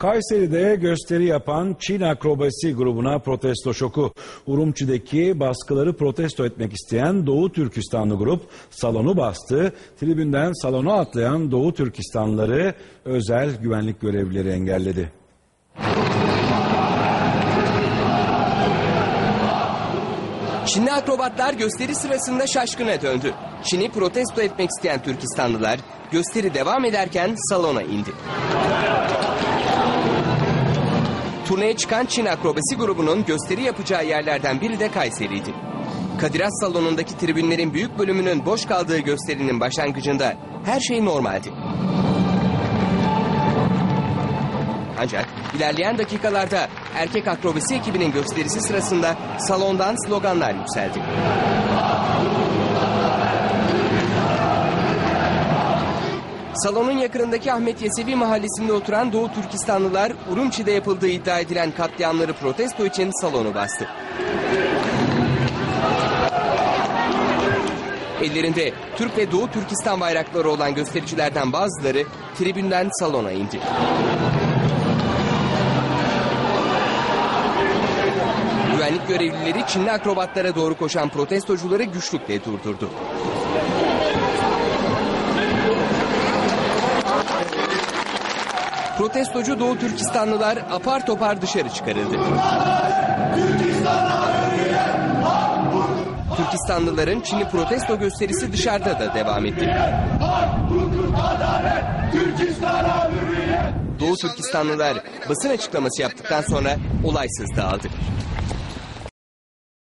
Kayseri'de gösteri yapan Çin akrobasi grubuna protesto şoku. Urumçi'deki baskıları protesto etmek isteyen Doğu Türkistanlı grup salonu bastı. Tribünden salona atlayan Doğu Türkistanlıları özel güvenlik görevlileri engelledi. Çinli akrobatlar gösteri sırasında şaşkına döndü. Çin'i protesto etmek isteyen Türkistanlılar gösteri devam ederken salona indi. Turneye çıkan Çin akrobasi grubunun gösteri yapacağı yerlerden biri de Kayseri'ydi. Kadir Has salonundaki tribünlerin büyük bölümünün boş kaldığı gösterinin başlangıcında her şey normaldi. Ancak ilerleyen dakikalarda erkek akrobasi ekibinin gösterisi sırasında salondan sloganlar yükseldi. Salonun yakınındaki Ahmet Yesevi mahallesinde oturan Doğu Türkistanlılar Urumçi'de yapıldığı iddia edilen katliamları protesto için salonu bastı. Ellerinde Türk ve Doğu Türkistan bayrakları olan göstericilerden bazıları tribünden salona indi. Güvenlik görevlileri Çinli akrobatlara doğru koşan protestocuları güçlükle durdurdu. Protestocu Doğu Türkistanlılar apar topar dışarı çıkarıldı. Türkistanlıların Çinli protesto gösterisi dışarıda da devam etti. Doğu Türkistanlılar basın açıklaması yaptıktan sonra olaysız dağıldı.